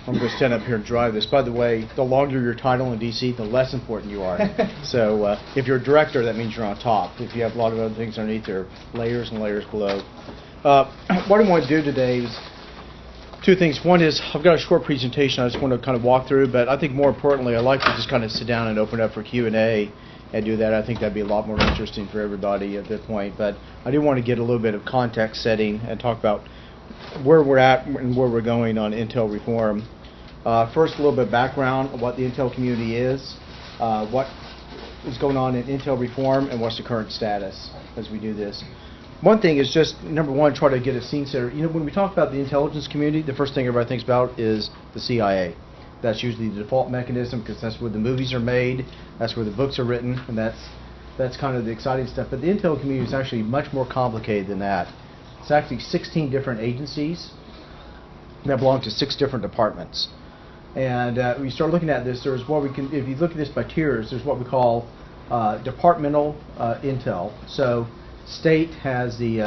I'm going to stand up here and drive this. By the way, the longer your title in D.C., the less important you are. So if you're a director, that means you're on top. If you have a lot of other things underneath, there are layers and layers below. What I want to do today is two things. One is I've got a short presentation I just want to kind of walk through, but I think more importantly, I'd like to just kind of sit down and open up for Q&A and do that. I think that'd be a lot more interesting for everybody at this point. But I do want to get a little bit of context setting and talk about where we're at and where we're going on Intel reform. First, a little bit of background of what the Intel community is, what is going on in Intel reform, and what's the current status as we do this. One thing is just, number one, try to get a scene setter. You know, when we talk about the intelligence community, the first thing everybody thinks about is the CIA. That's usually the default mechanism because that's where the movies are made, that's where the books are written, and that's kind of the exciting stuff. But the Intel community is actually much more complicated than that. It's actually 16 different agencies that belong to 6 different departments. And when you start looking at this, there's what we can, if you look at this by tiers, there's what we call departmental intel. So state has the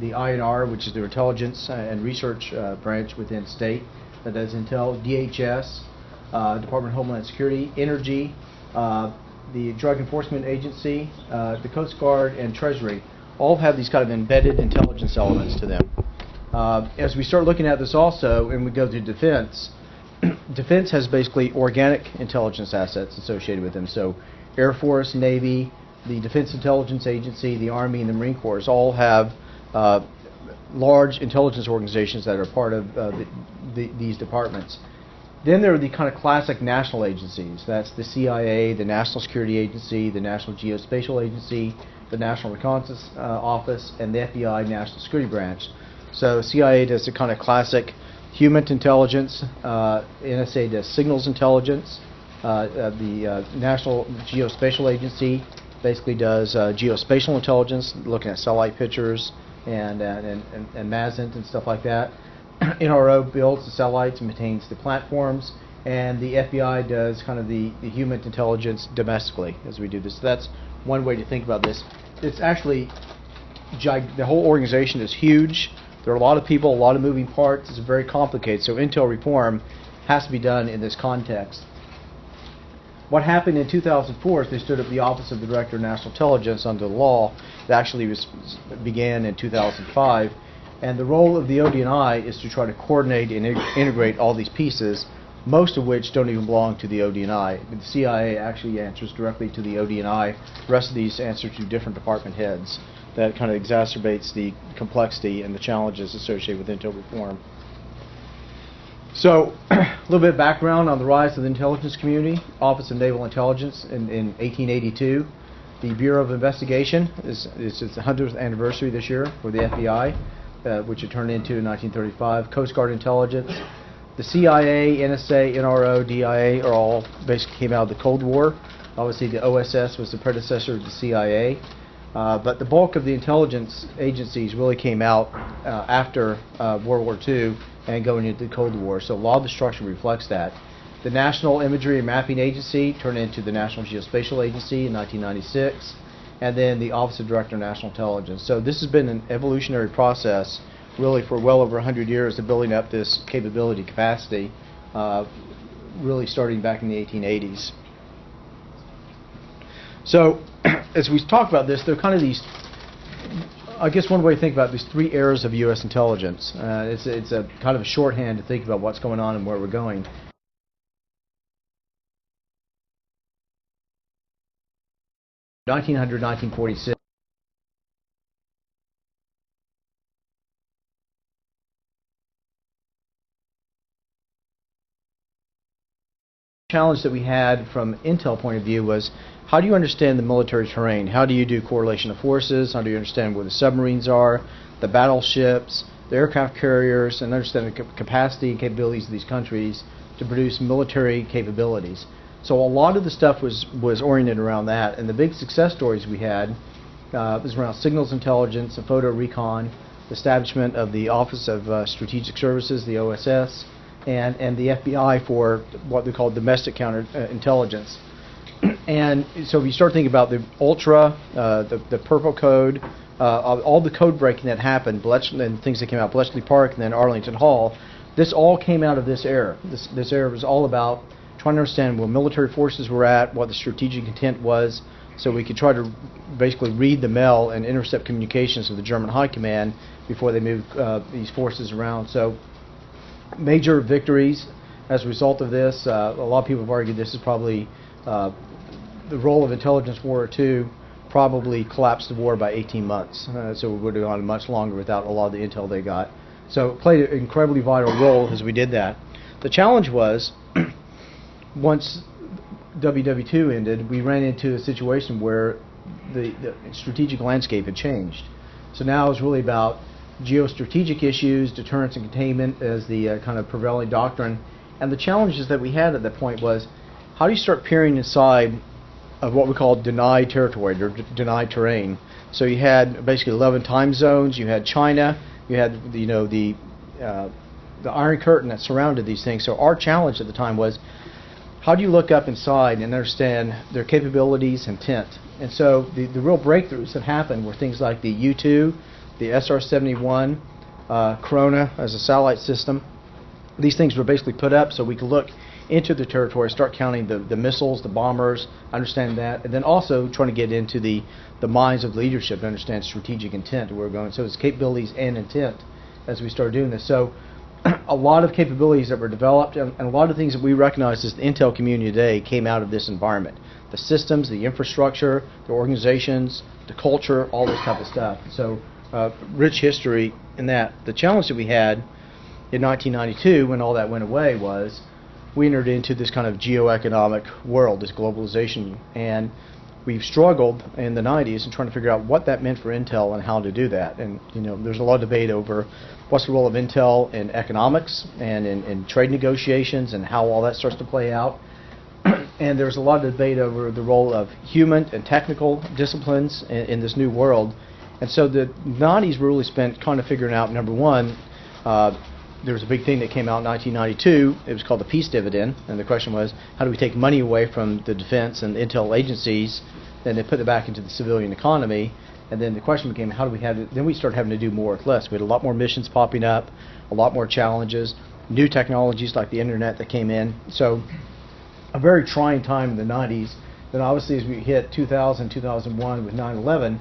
INR, which is the intelligence and research branch within state that does intel. DHS, Department of Homeland Security. Energy, the Drug Enforcement Agency, the Coast Guard, and Treasury all have these kind of embedded intelligence elements to them. As we start looking at this also, and we go to defense, defense has basically organic intelligence assets associated with them. So Air Force, Navy, the Defense Intelligence Agency, the Army, and the Marine Corps all have large intelligence organizations that are part of these departments. Then there are the kind of classic national agencies. That's the CIA, the National Security Agency, the National Geospatial Agency, the National Reconnaissance Office, and the FBI National Security Branch. So CIA does the kind of classic human intelligence, NSA does signals intelligence, the National Geospatial Agency basically does geospatial intelligence, looking at satellite pictures and MASINT and stuff like that. NRO builds the satellites and maintains the platforms, and the FBI does kind of the human intelligence domestically as we do this. So that's one way to think about this. It's actually, the whole organization is huge. There are a lot of people, a lot of moving parts. It's very complicated. So Intel reform has to be done in this context. What happened in 2004 is they stood up the Office of the Director of National Intelligence under the law. It actually began in 2005. And the role of the ODNI is to try to coordinate and integrate all these pieces, most of which don't even belong to the ODNI. The CIA actually answers directly to the ODNI. The rest of these answer to different department heads. That kind of exacerbates the complexity and the challenges associated with Intel reform. So, a little bit of background on the rise of the intelligence community. Office of Naval Intelligence in 1882. The Bureau of Investigation is its 100th anniversary this year for the FBI, which it turned into in 1935. Coast Guard Intelligence. The CIA, NSA, NRO, DIA are all basically came out of the Cold War. Obviously, the OSS was the predecessor of the CIA. But the bulk of the intelligence agencies really came out after World War II and going into the Cold War. So a lot of the structure reflects that. The National Imagery and Mapping Agency turned into the National Geospatial Agency in 1996, and then the Office of Director of National Intelligence. So this has been an evolutionary process really for well over 100 years of building up this capability capacity, really starting back in the 1880s. So as we talk about this, there are kind of these, I guess one way to think about these 3 eras of U.S. intelligence. It's a kind of a shorthand to think about what's going on and where we're going. (1900) 1946. Challenge that we had from Intel point of view was, how do you understand the military terrain? How do you do correlation of forces? How do you understand where the submarines are, the battleships, the aircraft carriers, and understand the capacity and capabilities of these countries to produce military capabilities? So a lot of the stuff was oriented around that, and the big success stories we had was around signals intelligence, the photo recon, the establishment of the Office of Strategic Services, the OSS, and the FBI for what they call domestic counterintelligence. And so if you start thinking about the Ultra, the Purple Code, all the code breaking that happened, and things that came out, Bletchley Park and then Arlington Hall, this all came out of this era. This era was all about trying to understand where military forces were at, what the strategic intent was, so we could try to basically read the mail and intercept communications of the German High Command before they moved these forces around. So major victories as a result of this. A lot of people have argued this is probably the role of intelligence World War II probably collapsed the war by 18 months. So we would have gone much longer without a lot of the intel they got. So it played an incredibly vital role as we did that. The challenge was, once WW2 ended, we ran into a situation where the strategic landscape had changed. So now it was really about geostrategic issues, deterrence and containment as the kind of prevailing doctrine. And the challenges that we had at that point was, how do you start peering inside of what we call denied territory or denied terrain? So you had basically 11 time zones. You had China. You had the Iron Curtain that surrounded these things. So our challenge at the time was, how do you look up inside and understand their capabilities and intent? And so the real breakthroughs that happened were things like the U-2, the SR-71, Corona as a satellite system. These things were basically put up so we could look into the territory, start counting the missiles, the bombers, understand that, and then also trying to get into the minds of leadership to understand strategic intent where we're going. So it's capabilities and intent as we started doing this. So a lot of capabilities that were developed and a lot of things that we recognize as the intel community today came out of this environment. The systems, the infrastructure, the organizations, the culture, all this type of stuff. So rich history in that. The challenge that we had in 1992 when all that went away was we entered into this kind of geoeconomic world, this globalization, and we've struggled in the 90s in trying to figure out what that meant for intel and how to do that. And there's a lot of debate over what's the role of intel in economics and in trade negotiations and how all that starts to play out. And there's a lot of debate over the role of human and technical disciplines in this new world. And so the 90s were really spent kind of figuring out, number one, there was a big thing that came out in 1992. It was called the peace dividend, and the question was, how do we take money away from the defense and intel agencies, and then put it back into the civilian economy? And then the question became, how do we have it? Then we started having to do more with less. We had a lot more missions popping up, a lot more challenges, new technologies like the internet that came in. So a very trying time in the 90s. Then obviously as we hit 2000, 2001 with 9/11,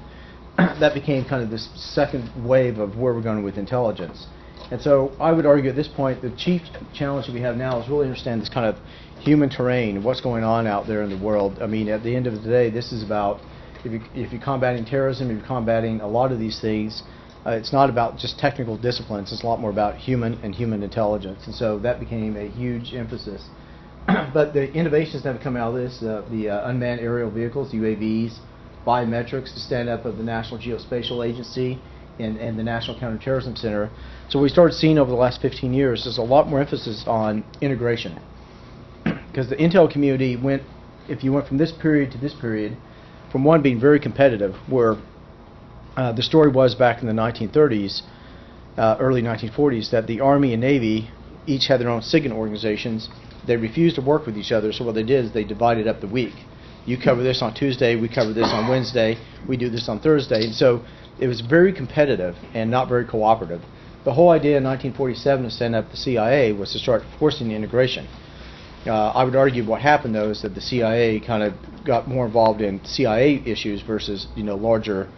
that became kind of this second wave of where we're going with intelligence. And so I would argue at this point the chief challenge that we have now is really understand this kind of human terrain, what's going on out there in the world. I mean, at the end of the day, this is about, if you're combating terrorism, if you're combating a lot of these things, it's not about just technical disciplines. It's a lot more about human and human intelligence. And so that became a huge emphasis. But the innovations that have come out of this, the unmanned aerial vehicles, UAVs, biometrics, the stand-up of the National Geospatial Agency, and the National Counterterrorism Center. So we started seeing over the last 15 years, there's a lot more emphasis on integration. Because the intel community went, if you went from this period to this period, from one being very competitive, where the story was back in the 1930s, early 1940s, that the Army and Navy each had their own SIGINT organizations. They refused to work with each other, so what they did is they divided up the week. You cover this on Tuesday, we cover this on Wednesday, we do this on Thursday. And so it was very competitive and not very cooperative. The whole idea in 1947 to stand up the CIA was to start forcing the integration. I would argue what happened though is that the CIA kind of got more involved in CIA issues versus larger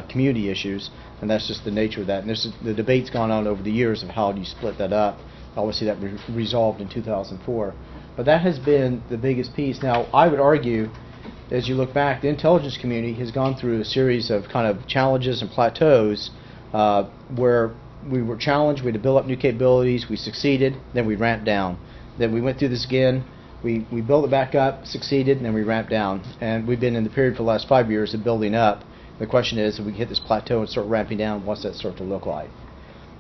community issues, and that's just the nature of that. And the debate's gone on over the years of how do you split that up. Obviously that resolved in 2004. But that has been the biggest piece. Now I would argue, as you look back, the intelligence community has gone through a series of kind of challenges and plateaus where we were challenged, we had to build up new capabilities, we succeeded, then we ramped down. Then we went through this again, we built it back up, succeeded, and then we ramped down. And we've been in the period for the last 5 years of building up. The question is, if we hit this plateau and start ramping down, what's that start to look like?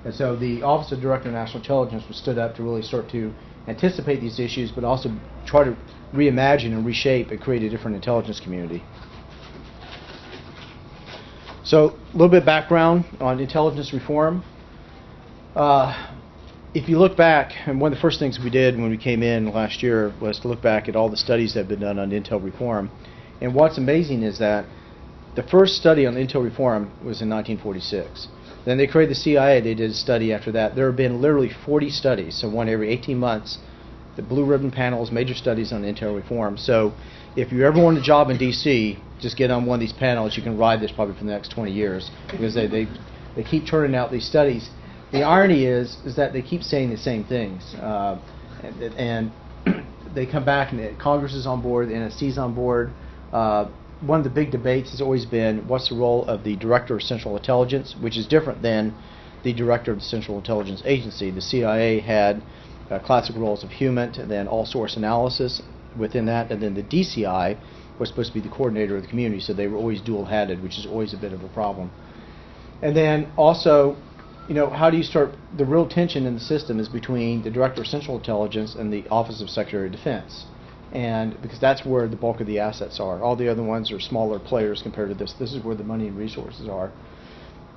And so the Office of Director of National Intelligence was stood up to really start to anticipate these issues, but also try to reimagine and reshape and create a different intelligence community. So a little bit of background on intelligence reform. If you look back, and one of the first things we did when we came in last year was to look back at all the studies that have been done on intel reform. And what's amazing is that the first study on intel reform was in 1946. Then they created the CIA. They did a study after that. There have been literally 40 studies, so one every 18 months. The blue ribbon panels, major studies on intel reform. So if you ever want a job in D.C., just get on one of these panels. You can ride this probably for the next 20 years because they keep turning out these studies. The irony is that they keep saying the same things, and they come back and Congress is on board, the NSC is on board. One of the big debates has always been what's the role of the Director of Central Intelligence, which is different than the Director of the Central Intelligence Agency. The CIA had classic roles of human, and then all-source analysis within that, and then the DCI was supposed to be the coordinator of the community, so they were always dual-hatted, which is always a bit of a problem. And then also, how do you start, the real tension in the system is between the Director of Central Intelligence and the Office of Secretary of Defense. And because that's where the bulk of the assets are. All the other ones are smaller players compared to this. This is where the money and resources are.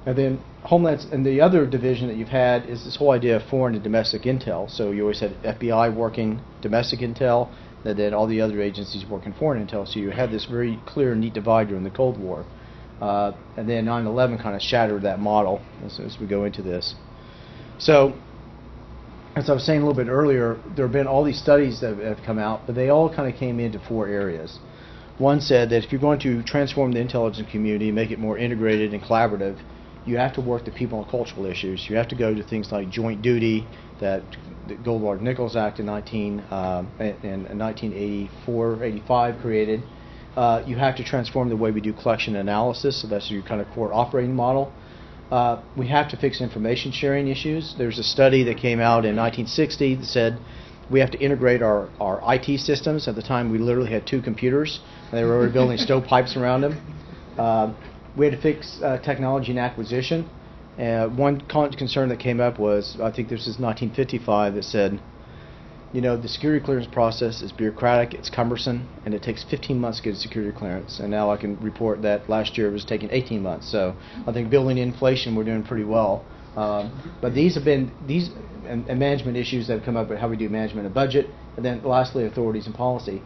And then Homeland, and the other division that you've had is this whole idea of foreign and domestic intel. So you always had FBI working domestic intel, and then all the other agencies working foreign intel. So you had this very clear and neat divide during the Cold War. And then 9/11 kind of shattered that model as we go into this. So, as I was saying a little bit earlier, there have been all these studies that have come out, but they all kind of came into 4 areas. One said that if you're going to transform the intelligence community, make it more integrated and collaborative, you have to work the people and cultural issues. You have to go to things like joint duty that the Goldwater-Nichols Act in 1984-85 created. You have to transform the way we do collection analysis, so that's your kind of core operating model. We have to fix information sharing issues. There's a study that came out in 1960 that said we have to integrate our IT systems. At the time, we literally had 2 computers, and they were already building stovepipes around them. We had to fix technology and acquisition. One concern that came up was, I think this is 1955, that said, the security clearance process is bureaucratic, it's cumbersome, and it takes 15 months to get a security clearance. And now I can report that last year it was taking 18 months. So I think building inflation, we're doing pretty well. But these have been, and management issues that have come up with how we do management and budget, and then lastly, authorities and policy.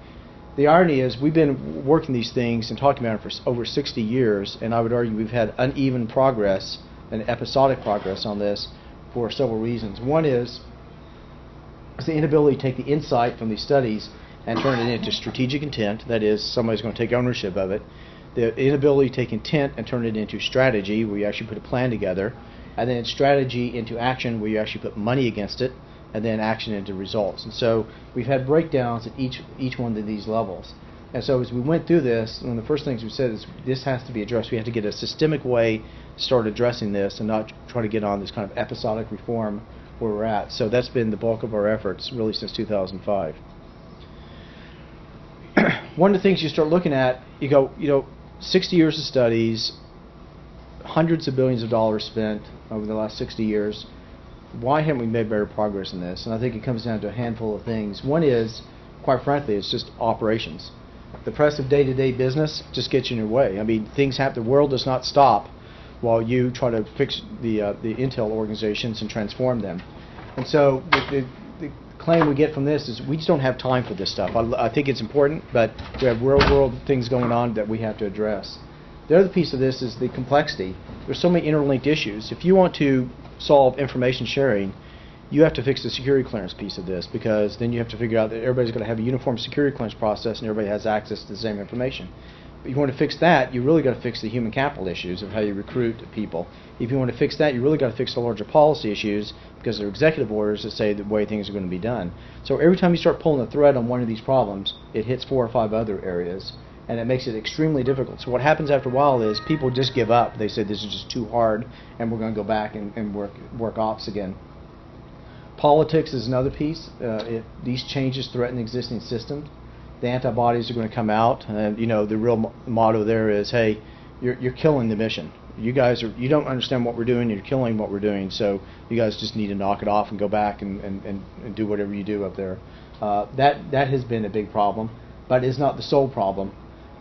The irony is we've been working these things and talking about them for over 60 years, and I would argue we've had uneven progress and episodic progress on this for several reasons. One is the inability to take the insight from these studies and turn it into strategic intent, that is, somebody's going to take ownership of it. The inability to take intent and turn it into strategy, where you actually put a plan together, and then strategy into action, where you actually put money against it, and then action into results. And so we've had breakdowns at each one of these levels. And so as we went through this, one of the first things we said is this has to be addressed. We have to get a systemic way to start addressing this and not try to get on this kind of episodic reform where we're at. So that's been the bulk of our efforts really since 2005. One of the things you start looking at, you go, 60 years of studies, hundreds of billions of dollars spent over the last 60 years. Why haven't we made better progress in this? And I think it comes down to a handful of things. One is, quite frankly, it's just operations. The press of day-to-day business just gets in your way. I mean, things happen. The world does not stop while you try to fix the intel organizations and transform them. And so the claim we get from this is we just don't have time for this stuff. I think it's important, but we have real-world things going on that we have to address. The other piece of this is the complexity. There's so many interlinked issues. If you want to solve information sharing, you have to fix the security clearance piece of this, because then you have to figure out that everybody's going to have a uniform security clearance process and everybody has access to the same information. But if you want to fix that, you really got to fix the human capital issues of how you recruit people. If you want to fix that, you really got to fix the larger policy issues, because there are executive orders that say the way things are going to be done. So every time you start pulling a thread on one of these problems, it hits 4 or 5 other areas, and it makes it extremely difficult. So what happens after a while is people just give up. They say this is just too hard, and we're going to go back and work ops again. Politics is another piece. These changes threaten existing systems. The antibodies are going to come out, and the real motto there is, hey, you're killing the mission. You don't understand what we're doing. You're killing what we're doing. So you guys just need to knock it off and go back and do whatever you do up there. That has been a big problem, but it's not the sole problem.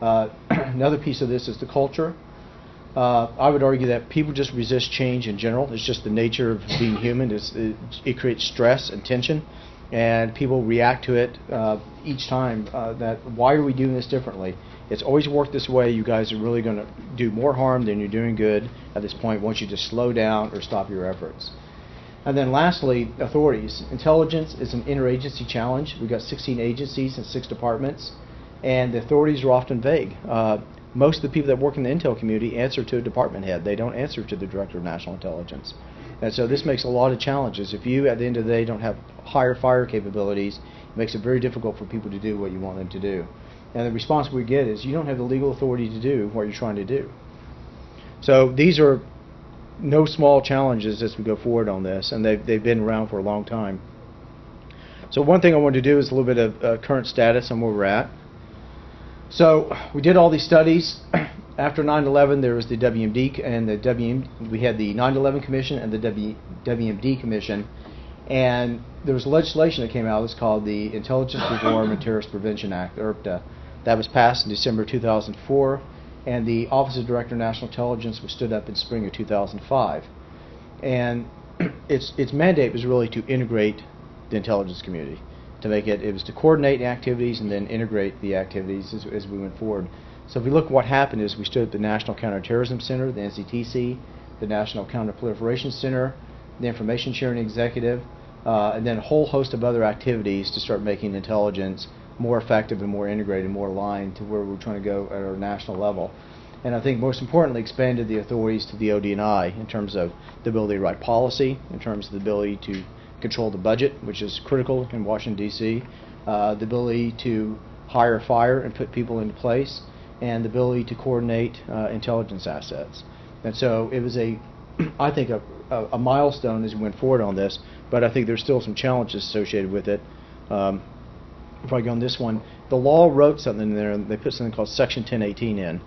Another piece of this is the culture. I would argue that people just resist change in general. It's just the nature of being human. It creates stress and tension. and people react to it each time. That why are we doing this differently? It's always worked this way. You guys are really going to do more harm than you're doing good at this point once you just slow down or stop your efforts. And then lastly, authorities. Intelligence is an interagency challenge. We've got 16 agencies and 6 departments, and the authorities are often vague. Most of the people that work in the intel community answer to a department head. They don't answer to the Director of National Intelligence. And so this makes a lot of challenges. If you, at the end of the day, don't have higher fire capabilities, it makes it very difficult for people to do what you want them to do. And the response we get is, you don't have the legal authority to do what you're trying to do. So these are no small challenges as we go forward on this, and they've been around for a long time. So one thing I wanted to do is a little bit of current status on where we're at. So we did all these studies. After 9/11, there was the WMD and we had the 9/11 Commission and the WMD Commission, and there was legislation that came out. It's called the Intelligence Reform and Terrorist Prevention Act, IRPTA. That was passed in December 2004, and the Office of Director of National Intelligence was stood up in spring of 2005. And its mandate was really to integrate the intelligence community, to make it was to coordinate the activities and then integrate the activities as we went forward. So if we look at what happened is we stood up the National Counterterrorism Center, the NCTC, the National Counterproliferation Center, the Information Sharing Executive, and then a whole host of other activities to start making intelligence more effective and more integrated and more aligned to where we're trying to go at our national level. And I think most importantly expanded the authorities to the OD&I in terms of the ability to write policy, in terms of the ability to control the budget, which is critical in Washington, D.C., the ability to hire, fire, and put people into place, and the ability to coordinate intelligence assets. And so it was I think a milestone as we went forward on this, but I think there's still some challenges associated with it. Probably on this one, the law wrote something in there, and they put something called Section 1018 in.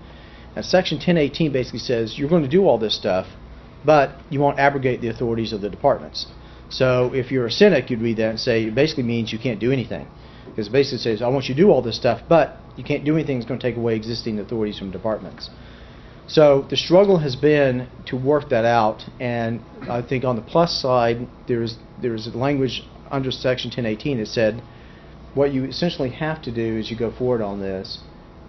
And Section 1018 basically says you're going to do all this stuff, but you won't abrogate the authorities of the departments. So if you're a cynic, you'd read that and say it basically means you can't do anything. Because it basically says, I want you to do all this stuff, but you can't do anything that's going to take away existing authorities from departments. So the struggle has been to work that out, and I think on the plus side, there's a language under Section 1018 that said what you essentially have to do as you go forward on this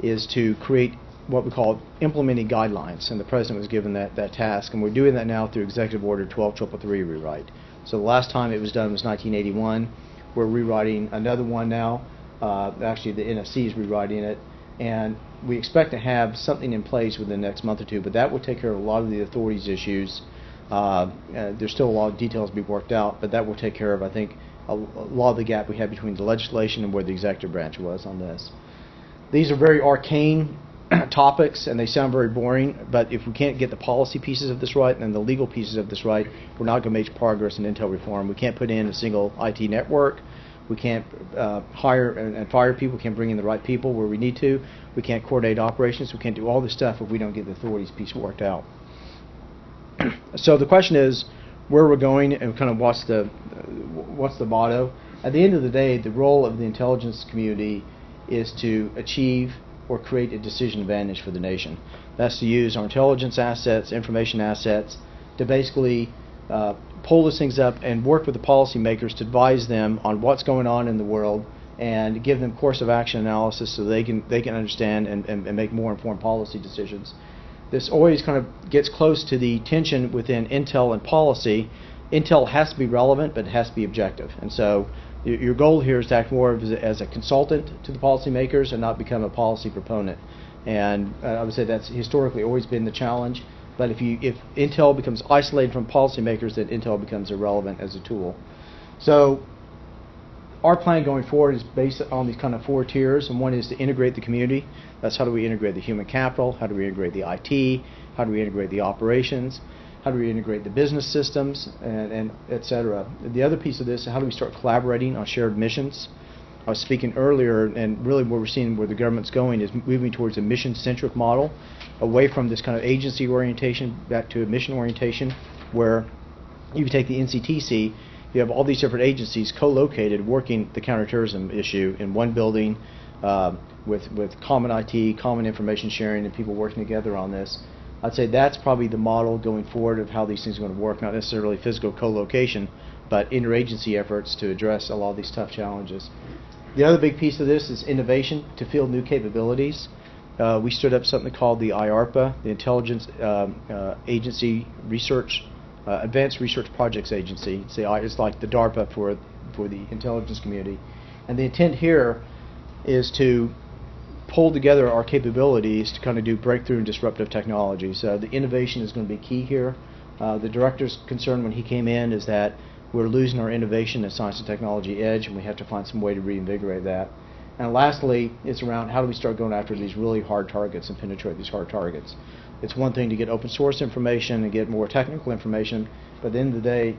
is to create what we call implementing guidelines, and the President was given that task, and we're doing that now through Executive Order 12333 rewrite. So the last time it was done was 1981. We're rewriting another one now. Actually, the NSC is rewriting it, and we expect to have something in place within the next month or two, but that will take care of a lot of the authorities issues. There's still a lot of details to be worked out, but that will take care of, I think, a lot of the gap we had between the legislation and where the executive branch was on this. These are very arcane topics, and they sound very boring, but if we can't get the policy pieces of this right and the legal pieces of this right, we're not going to make progress in intel reform. We can't put in a single IT network. We can't hire and fire people. We can't bring in the right people where we need to. We can't coordinate operations. We can't do all this stuff if we don't get the authorities piece worked out. So the question is where we're going and kind of what's the motto. At the end of the day, the role of the intelligence community is to achieve or create a decision advantage for the nation. That's to use our intelligence assets, information assets, to basically pull those things up and work with the policymakers to advise them on what's going on in the world and give them course of action analysis so they can understand and make more informed policy decisions. This always kind of gets close to the tension within intel and policy. Intel has to be relevant, but it has to be objective. And so your goal here is to act more as a consultant to the policymakers and not become a policy proponent. And I would say that's historically always been the challenge. But if intel becomes isolated from policymakers, then intel becomes irrelevant as a tool. So our plan going forward is based on these kind of 4 tiers, and one is to integrate the community. That's how do we integrate the human capital, how do we integrate the IT, how do we integrate the operations, how do we integrate the business systems, and et cetera. The other piece of this is how do we start collaborating on shared missions. I was speaking earlier, and really what we're seeing where the government's going is moving towards a mission-centric model, away from this kind of agency orientation back to a mission orientation, where you take the NCTC, you have all these different agencies co-located working the counterterrorism issue in one building with common IT, common information sharing, and people working together on this. I'd say that's probably the model going forward of how these things are going to work, not necessarily physical co-location, but interagency efforts to address a lot of these tough challenges. The other big piece of this is innovation to field new capabilities. We stood up something called the IARPA, the Intelligence Agency Research, Advanced Research Projects Agency. It's like the DARPA for the intelligence community. And the intent here is to pull together our capabilities to kind of do breakthrough and disruptive technology. So the innovation is going to be key here. The director's concern when he came in is that we're losing our innovation and science and technology edge, and we have to find some way to reinvigorate that. And lastly, it's around how do we start going after these really hard targets and penetrate these hard targets. It's one thing to get open source information and get more technical information, but at the end of the day,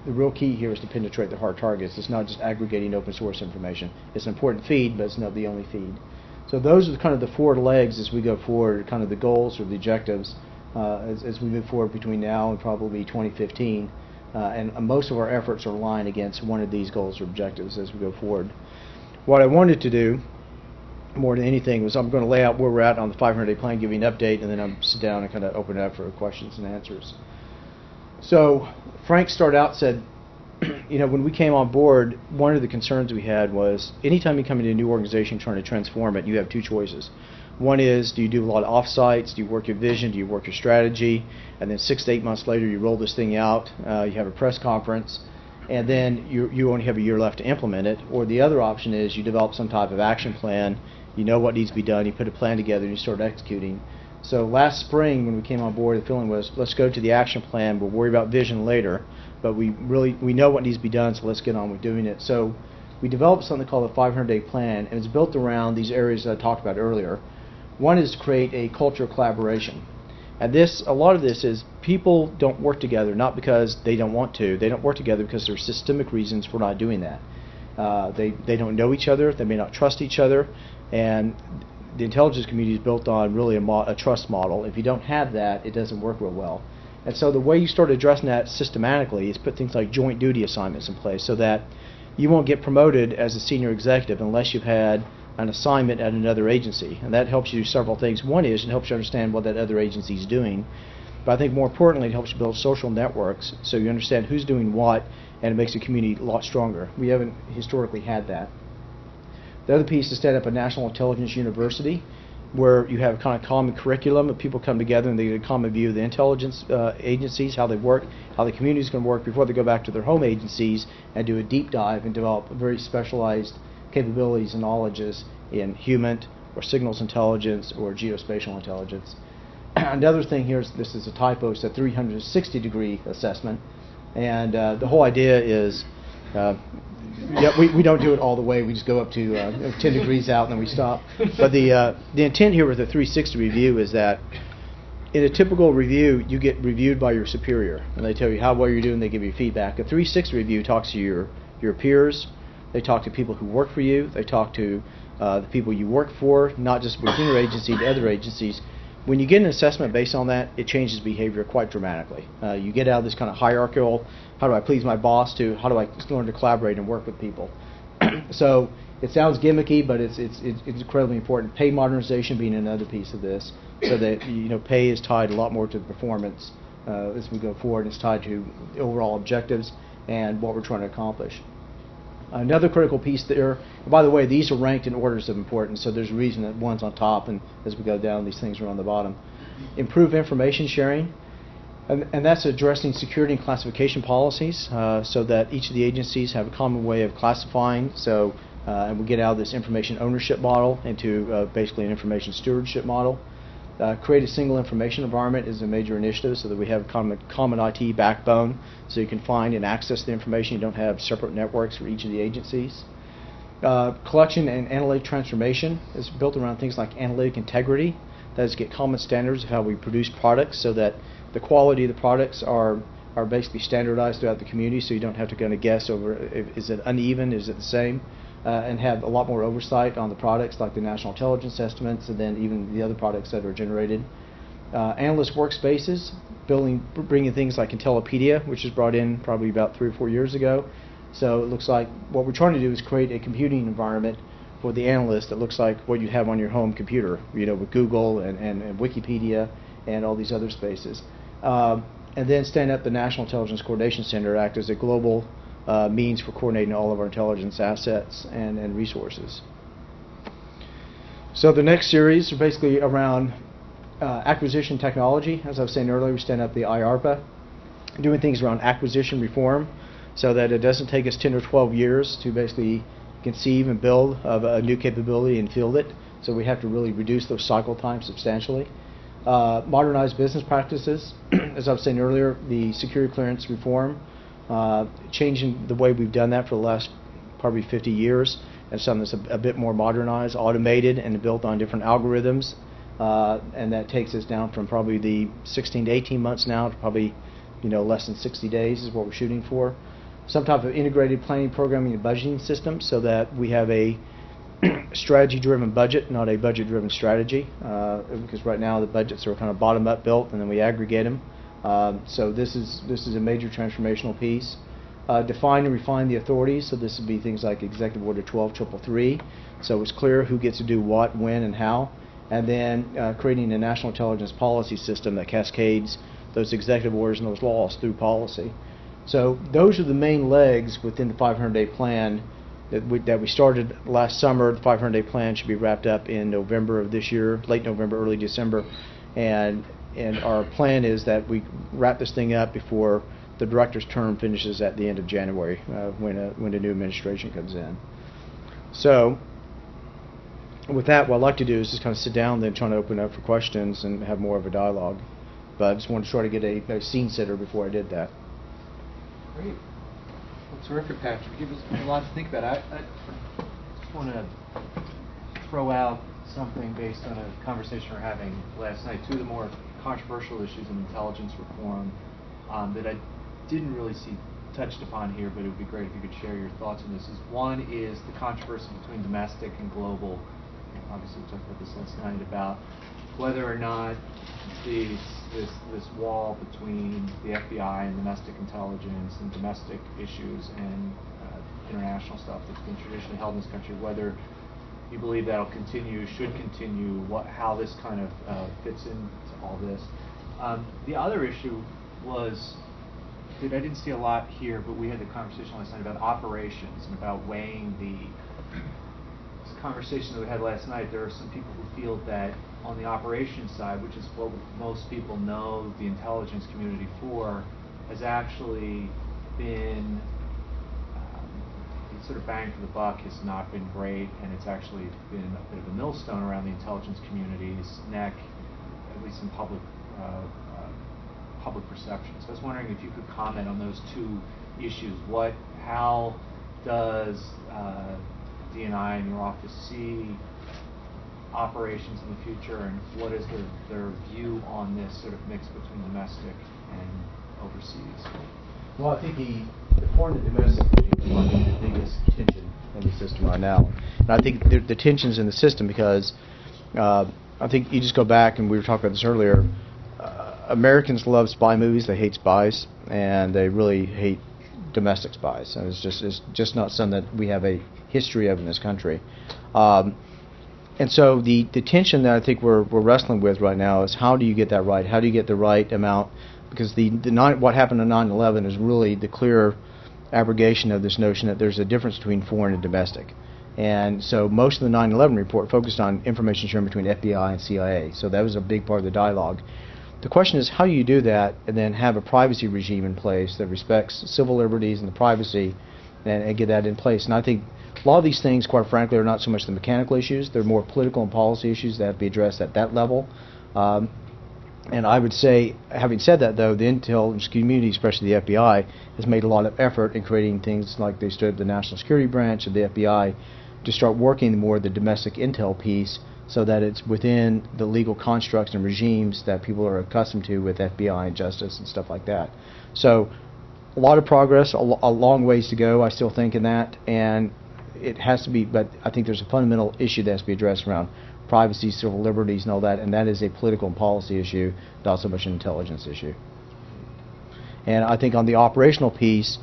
the real key here is to penetrate the hard targets. It's not just aggregating open source information. It's an important feed, but it's not the only feed. So those are kind of the four legs as we go forward, kind of the goals or the objectives as we move forward between now and probably 2015. And most of our efforts are aligned against one of these goals or objectives as we go forward. What I wanted to do more than anything was I'm going to lay out where we're at on the 500-day plan, give you an update, and then I'll sit down and kind of open it up for questions and answers. So Frank started out said, you know, when we came on board, one of the concerns we had was anytime you come into a new organization trying to transform it, you have two choices. One is, do you do a lot of offsites? Do you work your vision? Do you work your strategy? And then 6 to 8 months later, you roll this thing out. You have a press conference, and then you only have a year left to implement it. Or the other option is you develop some type of action plan. You know what needs to be done. You put a plan together, and you start executing. So last spring, when we came on board, the feeling was, let's go to the action plan. We'll worry about vision later. But we know what needs to be done, so let's get on with doing it. So we developed something called a 500-day plan, and it's built around these areas that I talked about earlier. One is to create a culture of collaboration. And a lot of this is people don't work together not because they don't want to. They don't work together because there's systemic reasons for not doing that. They don't know each other. They may not trust each other. And the intelligence community is built on really a trust model. If you don't have that, it doesn't work real well. And so the way you start addressing that systematically is put things like joint duty assignments in place so that you won't get promoted as a senior executive unless you've had an assignment at another agency. And that helps you do several things. One is it helps you understand what that other agency is doing. But I think more importantly, it helps you build social networks so you understand who's doing what, and it makes the community a lot stronger. We haven't historically had that. The other piece is to stand up a national intelligence university where you have a kind of common curriculum and people come together and they get a common view of the intelligence agencies, how they work, how the community is going to work before they go back to their home agencies and do a deep dive and develop very specialized capabilities and knowledges in human or signals intelligence or geospatial intelligence. Another thing here is this is a typo. It's a 360-degree assessment, and the whole idea is we don't do it all the way. We just go up to 10 degrees out and then we stop. But the intent here with a 360 review is that in a typical review, you get reviewed by your superior, and they tell you how well you're doing. They give you feedback. A 360 review talks to your peers. They talk to people who work for you. They talk to the people you work for, not just within your agency, to other agencies. When you get an assessment based on that, it changes behavior quite dramatically. You get out of this kind of hierarchical, how do I please my boss, to how do I learn to collaborate and work with people. So it sounds gimmicky, but it's incredibly important. Pay modernization being another piece of this, so that pay is tied a lot more to the performance as we go forward. It's tied to the overall objectives and what we're trying to accomplish. Another critical piece there, and by the way, these are ranked in orders of importance, so there's a reason that one's on top, and as we go down, these things are on the bottom. Improve information sharing, and that's addressing security and classification policies, so that each of the agencies have a common way of classifying, and we get out of this information ownership model into basically an information stewardship model. Create a single information environment is a major initiative so that we have a common IT backbone so you can find and access the information. You don't have separate networks for each of the agencies. Collection and analytic transformation is built around things like analytic integrity. That is, get common standards of how we produce products so that the quality of the products are basically standardized throughout the community, so you don't have to kind of guess over is it uneven, is it the same, and have a lot more oversight on the products like the national intelligence estimates and then even the other products that are generated. Analyst workspaces, bringing things like Intellipedia, which was brought in probably about 3 or 4 years ago. So it looks like what we're trying to do is create a computing environment for the analyst that looks like what you have on your home computer, with Google and Wikipedia and all these other spaces. And then stand up the National Intelligence Coordination Center, act as a global means for coordinating all of our intelligence assets and resources. So the next series are basically around acquisition technology. As I was saying earlier, we stand up the IARPA, doing things around acquisition reform so that it doesn't take us 10 or 12 years to basically conceive and build of a new capability and field it. So we have to really reduce those cycle times substantially. Modernize business practices. As I was saying earlier, the security clearance reform, changing the way we've done that for the last probably 50 years, and something that's a bit more modernized, automated, and built on different algorithms. And that takes us down from probably the 16 to 18 months now to probably less than 60 days is what we're shooting for. Some type of integrated planning, programming, and budgeting system so that we have a strategy-driven budget, not a budget-driven strategy, because right now the budgets are kind of bottom-up built and then we aggregate them. So this is a major transformational piece. Define and refine the authorities, so this would be things like Executive Order 12333, so it's clear who gets to do what, when, and how, and then creating a national intelligence policy system that cascades those executive orders and those laws through policy. So those are the main legs within the 500-day plan that we started last summer. The 500-day plan should be wrapped up in November of this year, late November, early December, and our plan is that we wrap this thing up before the director's term finishes at the end of January, when a new administration comes in. So with that, what I'd like to do is just kind of sit down and then try to open up for questions and have more of a dialogue. But I just wanted to try to get a scene setter before I did that. Great. Well, terrific, Patrick. Give us a lot to think about. I just want to throw out something based on a conversation we were having last night. Two of the more controversial issues in intelligence reform that I didn't really see touched upon here, but it would be great if you could share your thoughts on this. One is the controversy between domestic and global. Obviously, we talked about this last night about whether or not this wall between the FBI and domestic intelligence and domestic issues and international stuff that's been traditionally held in this country, whether you believe that'll continue, should continue, how this kind of fits into all this. The other issue was that I didn't see a lot here, but we had the conversation last night about operations and about weighing this conversation that we had last night. There are some people who feel that on the operations side, which is what most people know the intelligence community for, has actually been sort of bang for the buck has not been great, and it's actually been a bit of a millstone around the intelligence community's neck, at least in public perception. So I was wondering if you could comment on those two issues. How does D&I and your office see operations in the future, and what is their view on this sort of mix between domestic and overseas? Well, I think the foreign and domestic is probably the biggest tension in the system right now. And I think the tension's in the system because I think you just go back, and we were talking about this earlier, Americans love spy movies, they hate spies, and they really hate domestic spies. And it's just not something that we have a history of in this country. And so the tension that I think we're wrestling with right now is how do you get that right? How do you get the right amount? Because what happened on 9/11 is really the clear abrogation of this notion that there's a difference between foreign and domestic. And so most of the 9/11 report focused on information sharing between FBI and CIA. So that was a big part of the dialogue. The question is, how do you do that and then have a privacy regime in place that respects civil liberties and the privacy and get that in place? And I think a lot of these things, quite frankly, are not so much the mechanical issues. They're more political and policy issues that have to be addressed at that level. And I would say, having said that, though, the intelligence community, especially the FBI, has made a lot of effort in creating things like they stood up the National Security Branch of the FBI to start working more the domestic intel piece so that it's within the legal constructs and regimes that people are accustomed to with FBI and justice and stuff like that. So a lot of progress, a long ways to go, I still think, in that, and it has to be, but I think there's a fundamental issue that has to be addressed around privacy, civil liberties, and all that, and that is a political and policy issue, not so much an intelligence issue. And I think on the operational piece,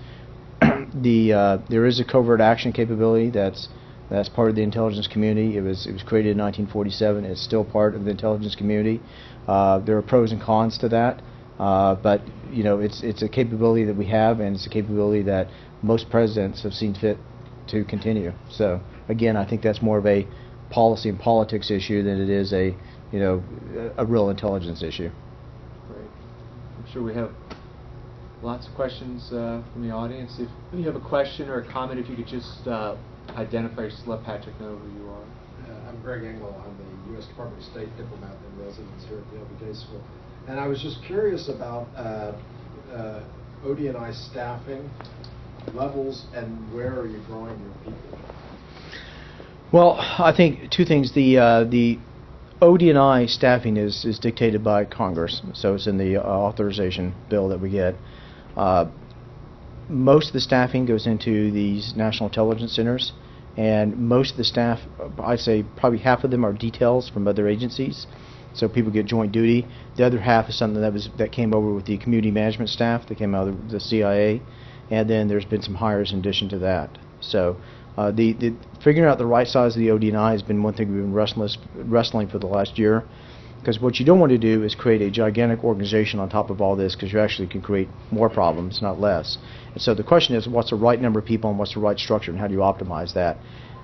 there is a covert action capability that's part of the intelligence community. It was created in 1947. It's still part of the intelligence community. There are pros and cons to that, but it's a capability that we have, and it's a capability that most presidents have seen fit to continue. So again, I think that's more of a policy and politics issue than it is a real intelligence issue. Great. I'm sure we have lots of questions from the audience. If you have a question or a comment, if you could just identify, just let Patrick know who you are. I'm Greg Engel. I'm the U.S. Department of State diplomat in residence here at the LBJ School. And I was just curious about OD&I staffing levels and where are you drawing your people? Well, I think two things. The OD&I staffing is dictated by Congress, so it's in the authorization bill that we get. Most of the staffing goes into these national intelligence centers, and most of the staff, I'd say probably half of them are details from other agencies, so people get joint duty. The other half is something that came over with the community management staff that came out of the CIA, and then there's been some hires in addition to that. So the figuring out the right size of the OD&I has been one thing we've been wrestling for the last year, because what you don't want to do is create a gigantic organization on top of all this, because you actually can create more problems, not less. And so the question is, what's the right number of people and what's the right structure, and how do you optimize that?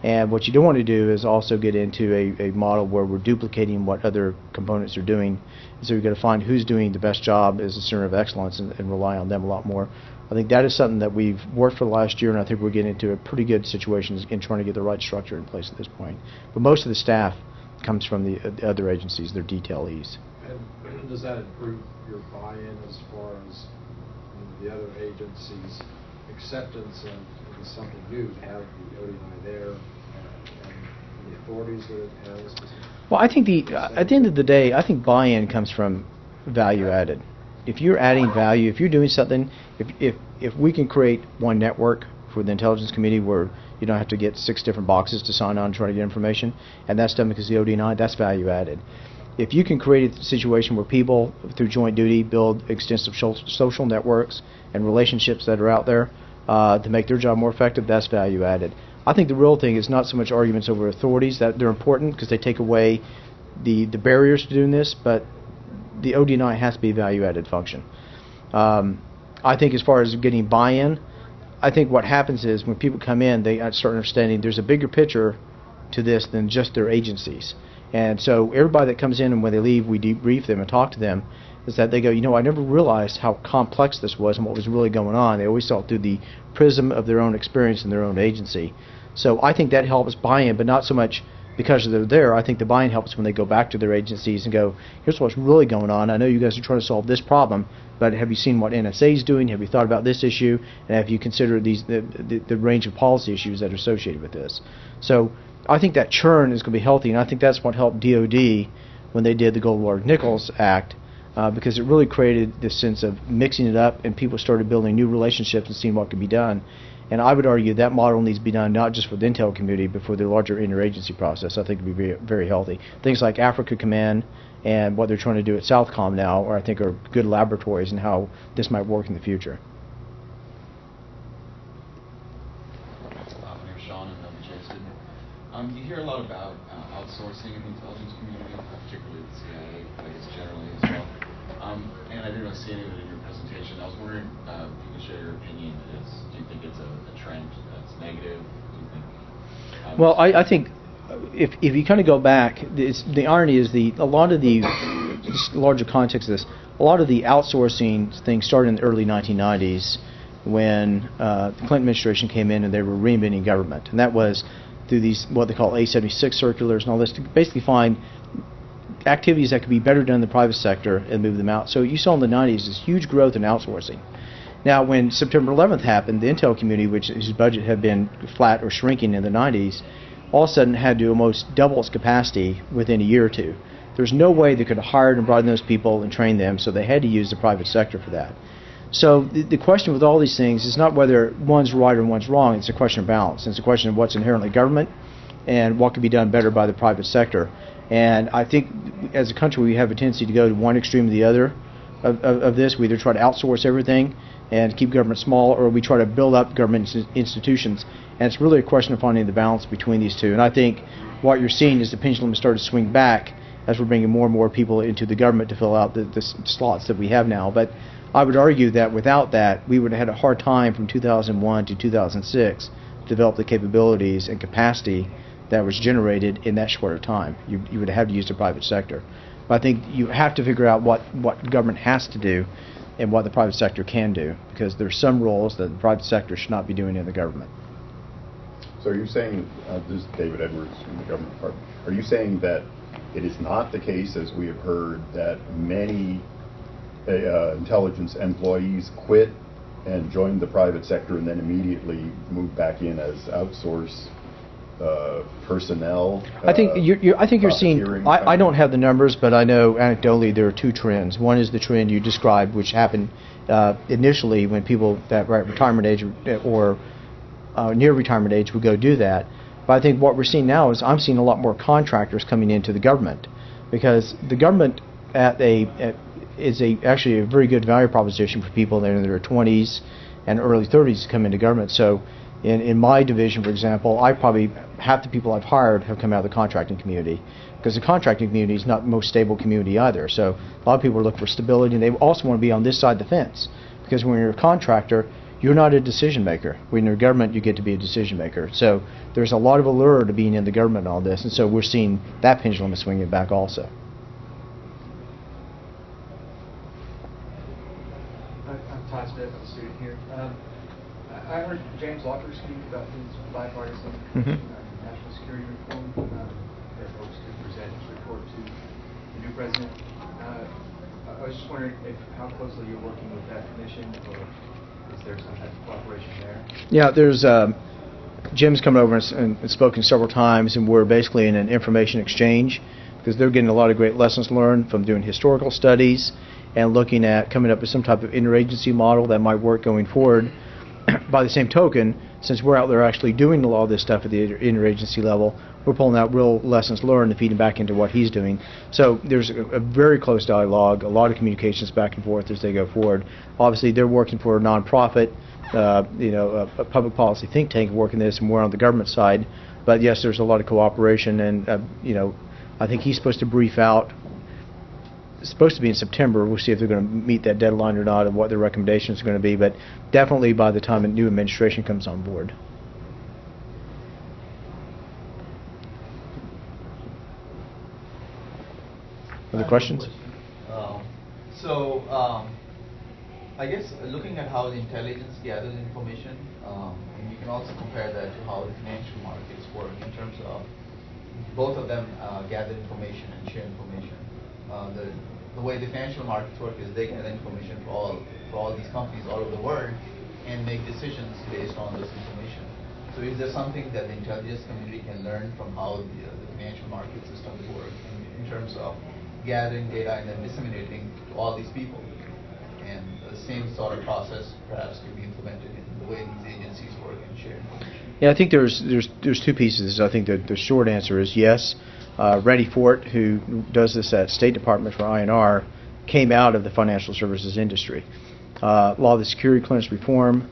And what you don't want to do is also get into a model where we're duplicating what other components are doing. And so you've got to find who's doing the best job as a center of excellence and rely on them a lot more. I think that is something that we've worked for the last year, and I think we're getting into a pretty good situation in trying to get the right structure in place at this point. But most of the staff comes from the other agencies, their detailees. And does that improve your buy-in as far as the other agencies' acceptance of something new to have the OD&I there and the authorities that it has? Well, I think at the end of the day, I think buy-in comes from value added. If you're adding value, if you're doing something, if we can create one network for the intelligence community where you don't have to get 6 different boxes to sign on and try to get information, and that's done because of the OD&I, that's value added. If you can create a situation where people, through joint duty, build extensive social networks and relationships that are out there to make their job more effective, that's value added. I think the real thing is not so much arguments over authorities, that they're important because they take away the barriers to doing this, but the OD&I has to be a value-added function. I think as far as getting buy-in, I think what happens is when people come in, they start understanding there's a bigger picture to this than just their agencies. And so everybody that comes in and when they leave, we debrief them and talk to them, is that they go, I never realized how complex this was and what was really going on. They always saw it through the prism of their own experience in their own agency. So I think that helps buy-in, but not so much because they're there. I think the buy-in helps when they go back to their agencies and go, here's what's really going on. I know you guys are trying to solve this problem, but have you seen what NSA is doing? Have you thought about this issue? And have you considered the range of policy issues that are associated with this? So I think that churn is going to be healthy, and I think that's what helped DOD when they did the Goldwater-Nichols Act, because it really created this sense of mixing it up, and people started building new relationships and seeing what could be done. And I would argue that model needs to be done not just for the intel community, but for the larger interagency process. I think it would be very, very healthy. Things like Africa Command and what they're trying to do at Southcom now, I think are good laboratories in how this might work in the future. Sean and LBJ student. You hear a lot about outsourcing in the intelligence community, particularly the CIA, I guess generally as well. And I didn't really see any of it in your presentation. I was wondering if you could share your opinion. Do you think it's a trend that's negative? Do you think? Well, I think if you kind of go back, the irony is a lot of the larger context of this, a lot of the outsourcing things started in the early 1990s when the Clinton administration came in and they were reinventing government, and that was through these what they call A76 circulars and all this to basically find activities that could be better done in the private sector and move them out. So you saw in the 90s this huge growth in outsourcing. Now, when September 11th happened, the intel community, whose budget had been flat or shrinking in the 90s, all of a sudden had to almost double its capacity within a year or two. There's no way they could have hired and brought in those people and trained them, so they had to use the private sector for that. So the question with all these things is not whether one's right or one's wrong, it's a question of balance. It's a question of what's inherently government and what can be done better by the private sector. And I think as a country we have a tendency to go to one extreme or the other of this. We either try to outsource everything and keep government small, or we try to build up government institutions. And it's really a question of finding the balance between these two. And I think what you're seeing is the pendulum has started to swing back, as we're bringing more and more people into the government to fill out the slots that we have now. But I would argue that without that, we would have had a hard time from 2001 to 2006 to develop the capabilities and capacity that was generated in that short of time. You would have to use the private sector. But I think you have to figure out what government has to do and what the private sector can do, because there's some roles that the private sector should not be doing in the government. So you're saying, this is David Edwards from the government department, are you saying that it is not the case, as we have heard, that many intelligence employees quit and joined the private sector and then immediately moved back in as outsourced personnel? I think you're seeing. I don't have the numbers, but I know anecdotally there are two trends. One is the trend you described, which happened initially when people that were at retirement age or near retirement age would go do that. But I think what we're seeing now is I'm seeing a lot more contractors coming into the government, because the government is actually a very good value proposition for people that are in their 20s and early 30s to come into government. So in my division, for example, I probably half the people I've hired have come out of the contracting community, because the contracting community is not the most stable community either. So a lot of people are looking for stability, and they also want to be on this side of the fence, because when you're a contractor, you're not a decision maker. When you're government, you get to be a decision maker. So there's a lot of allure to being in the government and all this, and so we're seeing that pendulum is swinging back also. I'm Todd Smith, I'm a student here. I heard James Locker speak about his bipartisan national security reform that hopes to present his report to the new president. I was just wondering how closely you're working with that commission, or is there some type of cooperation there? Yeah, there's Jim's come over and spoken several times, and we're basically in an information exchange, because they're getting a lot of great lessons learned from doing historical studies and looking at coming up with some type of interagency model that might work going forward. By the same token, since we're out there actually doing a lot of this stuff at the interagency level, we're pulling out real lessons learned and feeding back into what he's doing. So there's a very close dialogue, a lot of communications back and forth as they go forward. Obviously, they're working for a nonprofit, a public policy think tank working this, and we're on the government side. But yes, there's a lot of cooperation, and I think he's supposed to brief out. It's supposed to be in September. We'll see if they're going to meet that deadline or not, and what their recommendations are going to be. But definitely by the time a new administration comes on board. Other questions? I guess looking at how the intelligence gathers information, and you can also compare that to how the financial markets work in terms of both of them gather information and share information. The way the financial markets work is they gather information for all these companies all over the world and make decisions based on this information. So is there something that the intelligence community can learn from how the financial market systems work in terms of gathering data and then disseminating to all these people? And the same sort of process perhaps could be implemented in the way these agencies work and share information. Yeah, I think there's two pieces. I think that the short answer is yes. Randy Fort, who does this at State Department for INR, came out of the financial services industry. A lot of the security clearance reform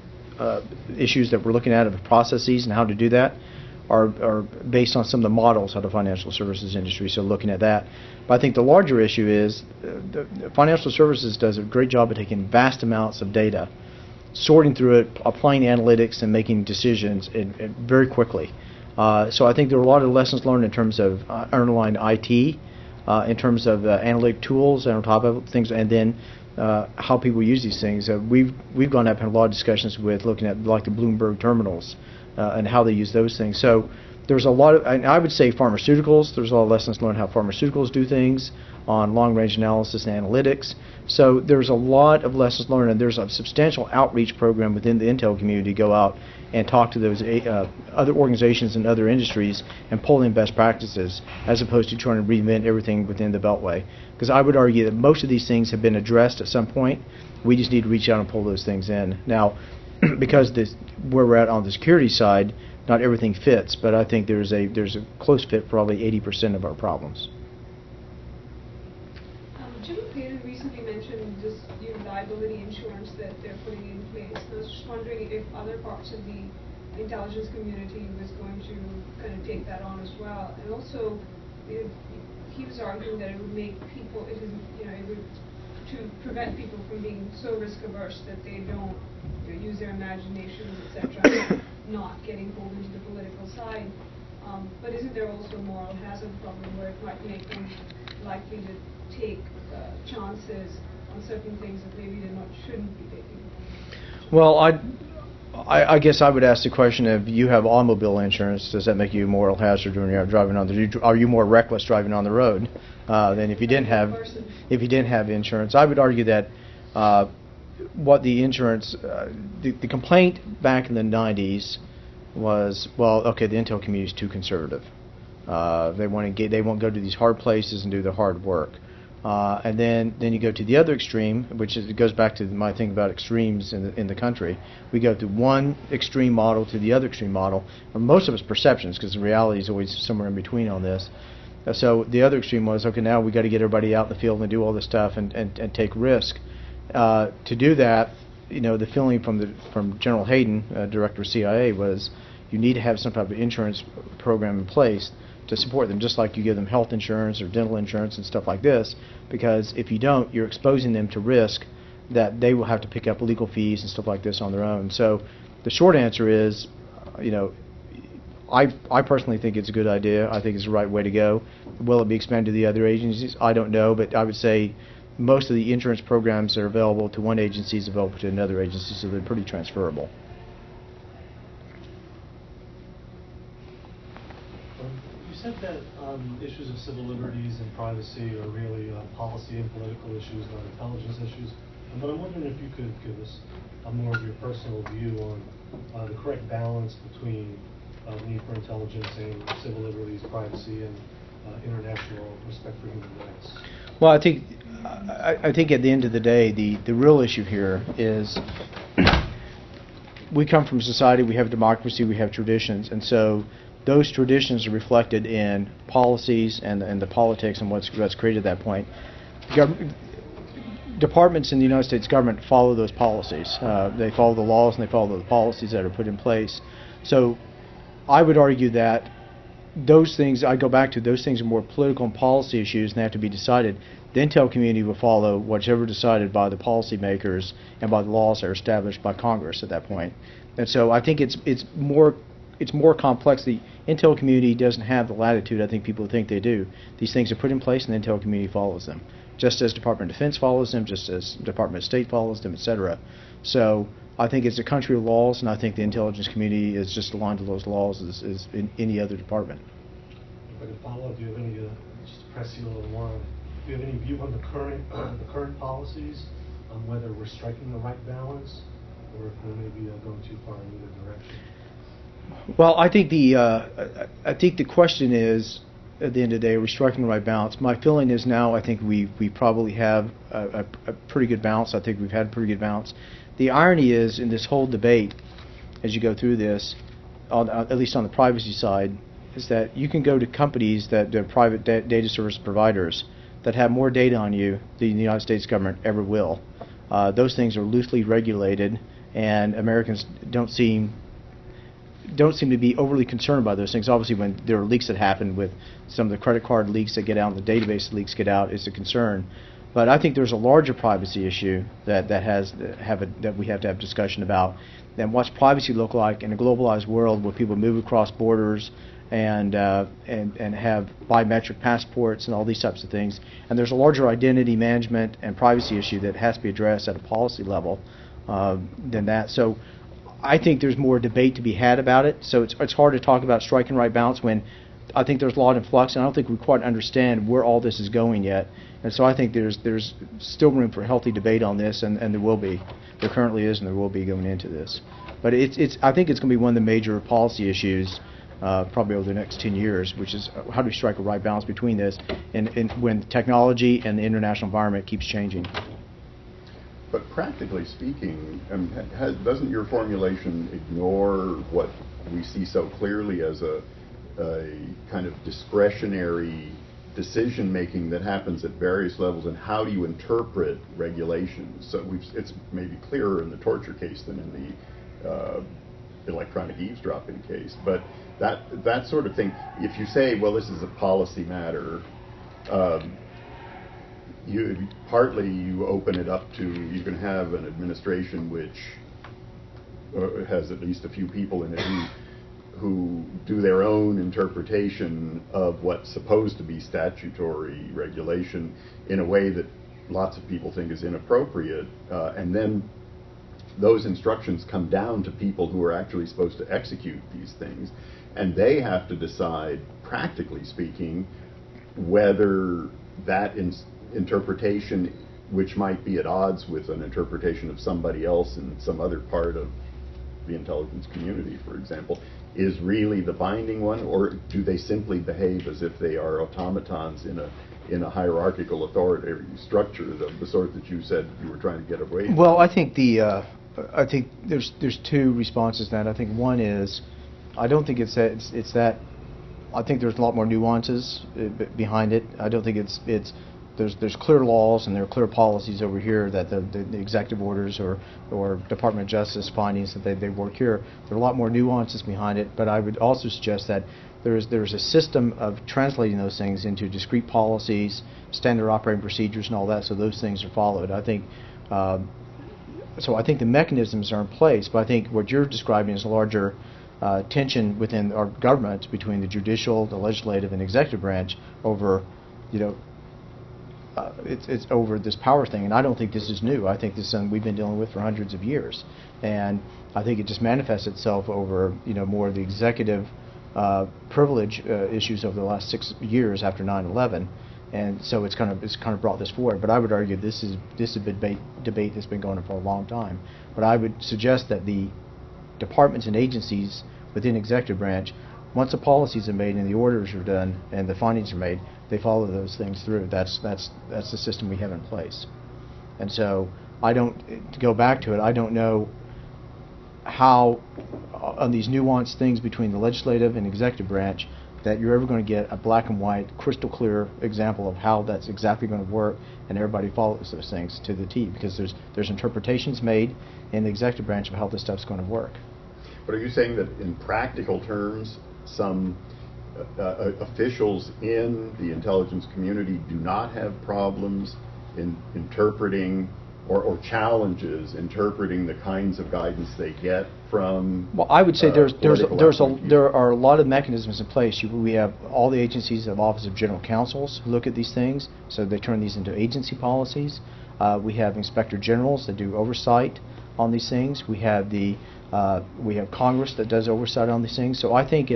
issues that we're looking at of the processes and how to do that are based on some of the models out of the financial services industry, so looking at that. But I think the larger issue is the financial services does a great job of taking vast amounts of data, sorting through it, applying analytics, and making decisions very quickly. So I think there are a lot of lessons learned in terms of underlying IT, in terms of analytic tools and on top of things, and then how people use these things. We've gone up and had a lot of discussions with looking at like the Bloomberg terminals and how they use those things. So there's a lot of, and I would say pharmaceuticals, there's a lot of lessons learned how pharmaceuticals do things on long-range analysis and analytics. So there's a lot of lessons learned, and there's a substantial outreach program within the Intel community to go out and talk to those other organizations and other industries and pull in best practices, as opposed to trying to reinvent everything within the Beltway. Because I would argue that most of these things have been addressed at some point. We just need to reach out and pull those things in. Now, because where we're at on the security side, not everything fits, but I think there's a close fit for probably 80% of our problems. Jim Cleary recently mentioned this liability insurance that they're putting in place. I was just wondering if other parts of the intelligence community was going to kind of take that on as well. And also, he was arguing that it would make people, it would to prevent people from being so risk averse that they don't use their imaginations, etc., not getting pulled into the political side. But isn't there also a moral hazard problem where it might make them likely to take chances on certain things that maybe they shouldn't be taking? Well, I guess I would ask the question: if you have automobile insurance, does that make you a moral hazard when you're driving on the? Are you more reckless driving on the road than if you didn't have insurance? I would argue that what the insurance, the complaint back in the 90s was, well, okay, the intel community is too conservative. They won't go to these hard places and do the hard work. And then you go to the other extreme, which it goes back to my thing about extremes in the country. We go to one extreme model to the other extreme model. And most of it's perceptions, because the reality is always somewhere in between on this. So the other extreme was, okay, now we got to get everybody out in the field and do all this stuff and take risk. To do that, the feeling from General Hayden, director of CIA, was you need to have some type of insurance program in place to support them, just like you give them health insurance or dental insurance and stuff like this, because if you don't, you're exposing them to risk that they will have to pick up legal fees and stuff like this on their own. So the short answer is, I personally think it's a good idea. I think it's the right way to go. Will it be expanded to the other agencies? I don't know, but I would say most of the insurance programs that are available to one agency is available to another agency, so they're pretty transferable. You said that issues of civil liberties and privacy are really policy and political issues, not intelligence issues. But I'm wondering if you could give us more of your personal view on the correct balance between need for intelligence and civil liberties, privacy, and international respect for human rights. Well, I think at the end of the day, the real issue here is we come from a society, we have democracy, we have traditions, and so those traditions are reflected in policies and the politics and what's created at that point. Departments in the United States government follow those policies. They follow the laws and they follow the policies that are put in place. So I would argue that those things, I go back to, those things are more political and policy issues and they have to be decided. The intel community will follow whatever decided by the policymakers and by the laws that are established by Congress at that point. And so I think it's more complex. The intel community doesn't have the latitude I think people think they do. These things are put in place and the intel community follows them, just as Department of Defense follows them, just as Department of State follows them, etc. So I think it's a country of laws, and I think the intelligence community is just aligned to those laws as in any other department. If I could follow up, do you have any, just to press you a little more, do you have any view on the current policies, on whether we're striking the right balance, or if we're maybe going too far in either direction? Well, I think the question is, at the end of the day, are we striking the right balance? My feeling is now I think we probably have a pretty good balance. I think we've had a pretty good balance. The irony is, in this whole debate, as you go through this, at least on the privacy side, is that you can go to companies that are private data service providers that have more data on you than the United States government ever will. Those things are loosely regulated, and Americans don't seem to be overly concerned by those things. Obviously, when there are leaks that happen with some of the credit card leaks that get out and the database leaks get out, it's a concern. But I think there's a larger privacy issue that we have to have discussion about. And what's privacy look like in a globalized world where people move across borders and have biometric passports and all these types of things. And there's a larger identity management and privacy issue that has to be addressed at a policy level than that. So I think there's more debate to be had about it. So it's hard to talk about striking the right balance when I think there's a lot in flux, and I don't think we quite understand where all this is going yet. And so I think there's still room for healthy debate on this, and there will be. There currently is, and there will be going into this. But I think it's going to be one of the major policy issues probably over the next 10 years, which is how do we strike a right balance between this and when technology and the international environment keeps changing. But practically speaking, doesn't your formulation ignore what we see so clearly as a kind of discretionary decision-making that happens at various levels, and how do you interpret regulations? So it's maybe clearer in the torture case than in the electronic eavesdropping case. But that sort of thing, if you say, well, this is a policy matter, partly you open it up to, you can have an administration which has at least a few people in it who do their own interpretation of what's supposed to be statutory regulation in a way that lots of people think is inappropriate, and then those instructions come down to people who are actually supposed to execute these things, and they have to decide, practically speaking, whether that interpretation, which might be at odds with an interpretation of somebody else in some other part of the intelligence community, for example, is really the binding one, or do they simply behave as if they are automatons in a hierarchical authoritative structure of the sort that you said you were trying to get away from? Well, I think there's two responses to that. I think one is, I don't think it's that. I think there's a lot more nuances behind it. I don't think there's clear laws and there are clear policies over here that the executive orders or Department of Justice findings that they work here. There are a lot more nuances behind it, but I would also suggest that there's a system of translating those things into discrete policies, standard operating procedures, and all that, so those things are followed. I think so. I think the mechanisms are in place, but I think what you're describing is a larger tension within our government between the judicial, the legislative, and executive branch over, it's over this power thing, and I don't think this is new. I think this is something we've been dealing with for hundreds of years, and I think it just manifests itself over more of the executive privilege issues over the last 6 years after 9/11, and so it's kind of brought this forward. But I would argue this is a debate that's been going on for a long time. But I would suggest that the departments and agencies within executive branch, once the policies are made and the orders are done and the findings are made, they follow those things through. That's the system we have in place. And so to go back to it, I don't know how on these nuanced things between the legislative and executive branch that you're ever going to get a black and white, crystal clear example of how that's exactly going to work and everybody follows those things to the T, because there's interpretations made in the executive branch of how this stuff's going to work. But are you saying that in practical terms, some officials in the intelligence community do not have problems in interpreting or challenges interpreting the kinds of guidance they get from? Well, I would say there are a lot of mechanisms in place. We have all the agencies of Office of General Counsels who look at these things, so they turn these into agency policies. We have inspector generals that do oversight on these things. We have Congress that does oversight on these things. So I think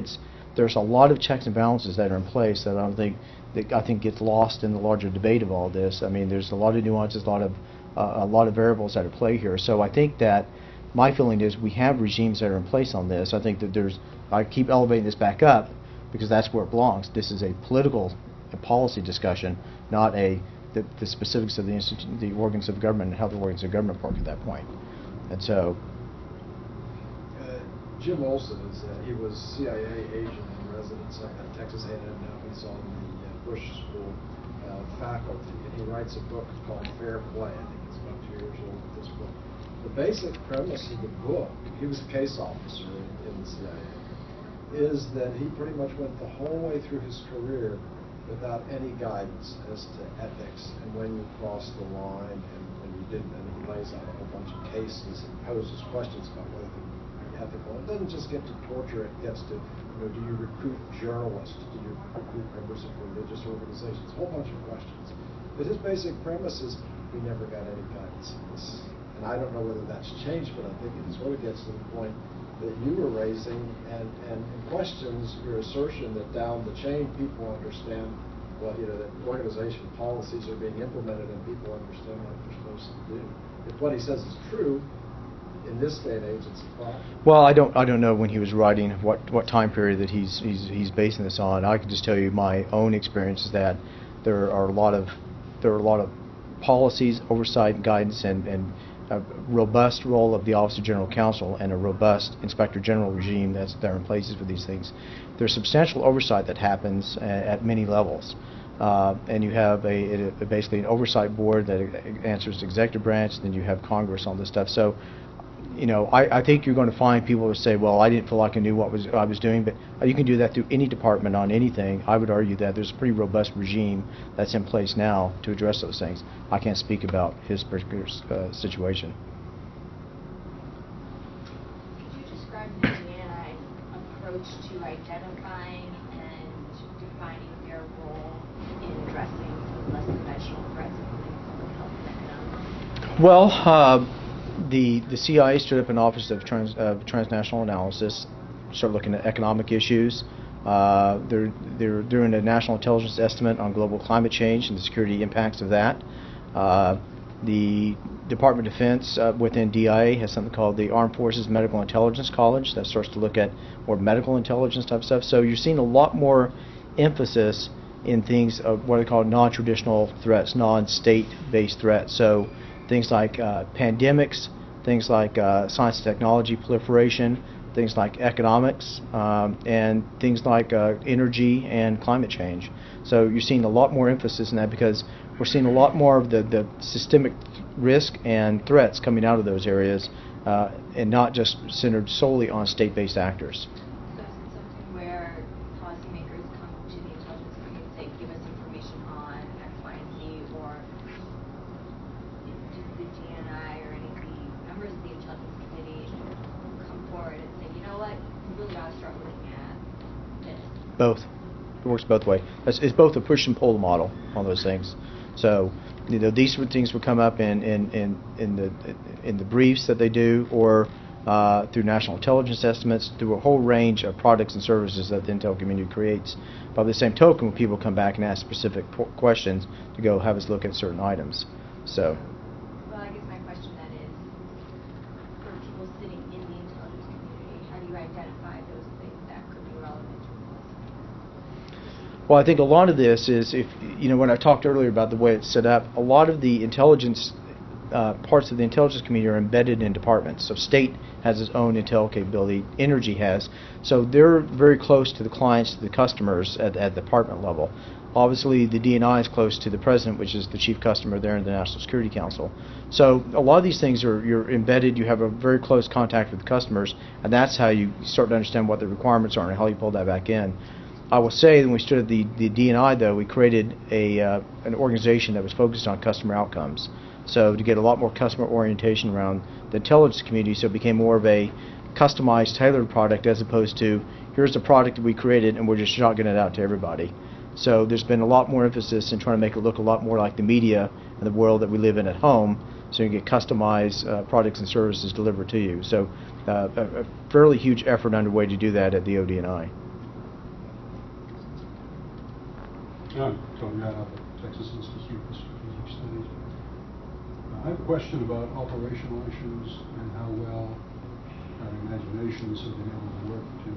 there's a lot of checks and balances that are in place that I think gets lost in the larger debate of all this. I mean, there's a lot of nuances, a lot of variables that are at play here. So I think that my feeling is we have regimes that are in place on this. I think that I keep elevating this back up because that's where it belongs. This is a political policy discussion, not the specifics of the organs of government and how the organs of government work at that point. And so Jim Olson he was CIA agent in residence at Texas A&M. Now he's on the Bush School faculty, and he writes a book called Fair Play. I think it's about 2 years old with this book. The basic premise of the book, he was a case officer in the CIA, is that he pretty much went the whole way through his career without any guidance as to ethics and when you crossed the line and when you didn't. And he lays out a whole bunch of cases and poses questions about whether they're ethical. It doesn't just get to torture, it gets to, do you recruit journalists? Do you recruit members of religious organizations? A whole bunch of questions. But his basic premise is we never got any guidance in this. And I don't know whether that's changed, but I think it sort of gets to the point that you were raising and questions your assertion that down the chain people understand that organization policies are being implemented and people understand what they're supposed to do. If what he says is true, in this day and age, it's a problem. Well, I don't know when he was writing what time period that he's basing this on. I can just tell you my own experience is that there are a lot of policies, oversight, and guidance, and a robust role of the Office of General Counsel and a robust Inspector General regime that's there in places for these things. There's substantial oversight that happens at many levels. And you have basically an oversight board that answers the executive branch, then you have Congress on this stuff. So I think you're going to find people who say, well, I didn't feel like I knew what I was doing, but you can do that through any department on anything. I would argue that there's a pretty robust regime that's in place now to address those things. I can't speak about his particular situation. Could you describe the DNI's approach to identifying and defining their role in addressing some less conventional threats, including public health and economic? Well, the CIA stood up an Office of Transnational Analysis, started looking at economic issues. They're doing a national intelligence estimate on global climate change and the security impacts of that. The Department of Defense within DIA has something called the Armed Forces Medical Intelligence College that starts to look at more medical intelligence type stuff. So you're seeing a lot more emphasis in things of what I call non-traditional threats, non-state-based threats. So things like pandemics, things like science and technology proliferation, things like economics, and things like energy and climate change. So you're seeing a lot more emphasis in that because we're seeing a lot more of the systemic risk and threats coming out of those areas, and not just centered solely on state-based actors. So is it something where policymakers come to the intelligence community and say, give us information on X, Y, and Z, or does the DNI or any of the members of the intelligence committee come forward and say, you know what, we really ought to start looking at this? Both. It works both ways. It's both a push and pull model on those things. So, these things would come up in the briefs that they do, or through national intelligence estimates, through a whole range of products and services that the intel community creates. By the same token, when people come back and ask specific questions, to go have us look at certain items. So. Well, I guess my question then is, for people sitting in the intelligence community, how do you identify those things that could be relevant to us? Well, I think a lot of this is, when I talked earlier about the way it's set up, a lot of the intelligence parts of the intelligence community are embedded in departments. So state has its own intel capability, energy has. So they're very close to the clients, to the customers at the department level. Obviously, the DNI is close to the president, which is the chief customer there in the National Security Council. So a lot of these things you're embedded, you have a very close contact with the customers, and that's how you start to understand what the requirements are and how you pull that back in. I will say that when we stood at the DNI, though, we created an organization that was focused on customer outcomes. So to get a lot more customer orientation around the intelligence community, so it became more of a customized, tailored product as opposed to, here's the product that we created and we're just shotgunning it out to everybody. So there's been a lot more emphasis in trying to make it look a lot more like the media and the world that we live in at home, so you can get customized products and services delivered to you. So a fairly huge effort underway to do that at the ODNI. I'm Tony out of the Texas Institute for Strategic Studies. I have a question about operational issues and how well our imaginations have been able to work to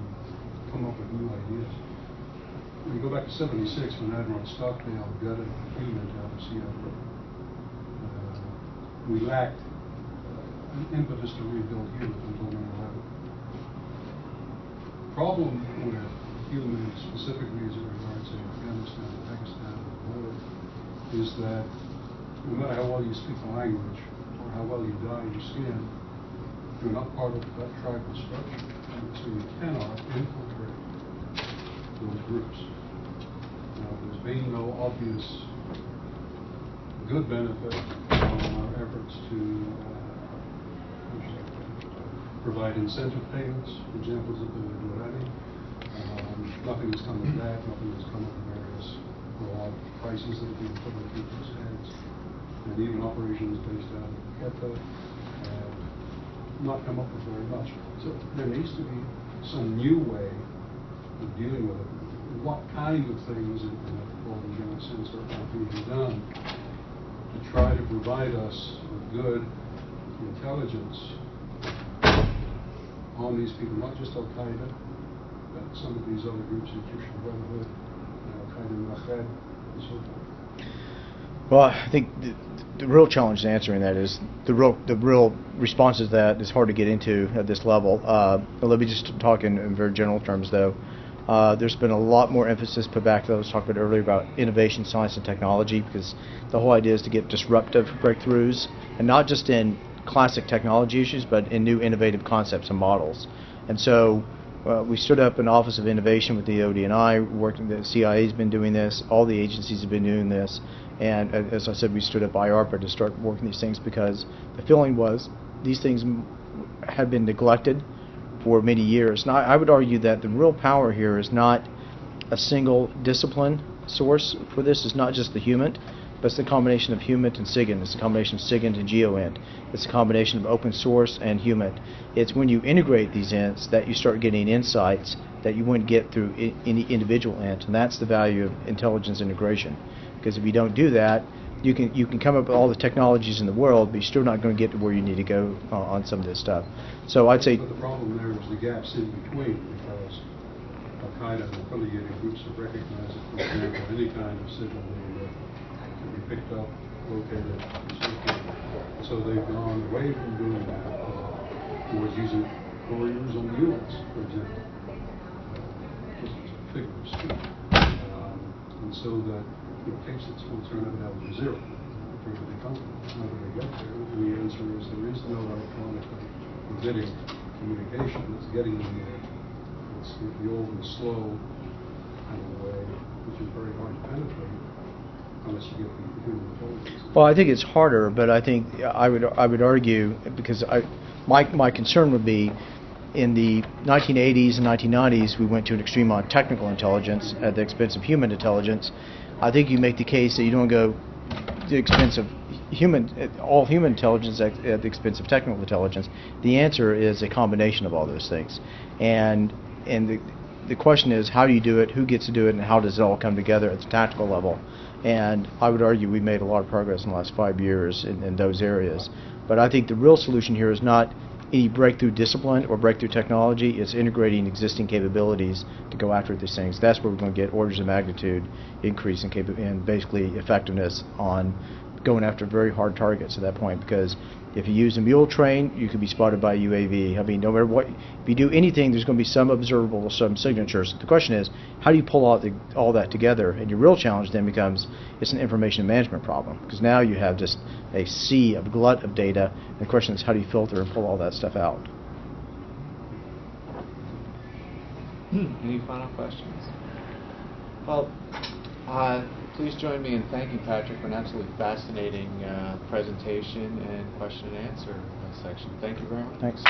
come up with new ideas. When you go back to '76, when Admiral Stockdale gutted the Freeman out of Seattle, we lacked an impetus to rebuild Hewlett until 9/11. The problem with Hewlett, specifically as it regards to Afghanistan, Pakistan, and the border, is that no matter how well you speak the language or how well you dye your skin, you're not part of that tribal structure, and so you cannot infiltrate those groups. Now, there's been no obvious good benefit from our efforts to provide incentive payments, examples of the already. Nothing has come of that. Nothing has come of the various broad prices that have been put on people's heads. And even operations based out of Quetta have not come up with very much. So there needs to be some new way of dealing with it. What kind of things, in a broader general sense, are being done to try to provide us with good intelligence on these people, not just Al-Qaeda, but some of these other groups, Egyptian Brotherhood, Al-Qaeda, and so forth. Well, I think the real challenge in answering that is the real response to that is hard to get into at this level. Let me just talk in very general terms, though. There's been a lot more emphasis put back, that I was talking about earlier, about innovation, science, and technology, because the whole idea is to get disruptive breakthroughs, and not just in classic technology issues, but in new innovative concepts and models. And so we stood up an Office of Innovation with the OD&I, working. The CIA's been doing this. All the agencies have been doing this. And as I said, we stood up IARPA to start working these things because the feeling was these things had been neglected for many years. Now, I would argue that the real power here is not a single discipline source for this. It's not just the HUMINT, but it's the combination of HUMINT and SIGINT. It's a combination of SIGINT and GeoInt. It's a combination of open source and HUMINT. It's when you integrate these ints that you start getting insights that you wouldn't get through any individual int, and that's the value of intelligence integration. Because if you don't do that, you can come up with all the technologies in the world, but you're still not going to get to where you need to go on some of this stuff. So I'd say. But the problem there is the gaps in between, because Al-Qaeda and affiliated groups have recognized that, for example, any kind of signal can be picked up, located, and so forth. So they've gone away from doing that towards using couriers on mules, for example. Just as a figure of speech. And so that it takes its full turn of it to zero in terms of the economy. How do they get there? And the answer is there is no electronic forbidding communication that's getting in there. It's the old and slow kind of way, which is very hard to penetrate unless you get the human intelligence. Well, I think it's harder, but I think I would argue, because my concern would be in the 1980s and 1990s we went to an extreme on technical intelligence at the expense of human intelligence. I think you make the case that you don't go to the expense of all human intelligence at the expense of technical intelligence. The answer is a combination of all those things, and the question is, how do you do it, who gets to do it, and how does it all come together at the tactical level? And I would argue we made a lot of progress in the last 5 years in those areas. But I think the real solution here is not any breakthrough discipline or breakthrough technology. It's integrating existing capabilities to go after these things. That's where we're going to get orders of magnitude increase in basically effectiveness on going after very hard targets at that point. Because if you use a mule train, you could be spotted by a UAV. I mean, no matter what, if you do anything, there's going to be some observable, some signatures. The question is, how do you pull out all that together? And your real challenge then becomes, it's an information management problem, because now you have just a sea of glut of data. And the question is, how do you filter and pull all that stuff out? Any final questions? Well, please join me in thanking Patrick for an absolutely fascinating presentation and question and answer section. Thank you very much. Thanks.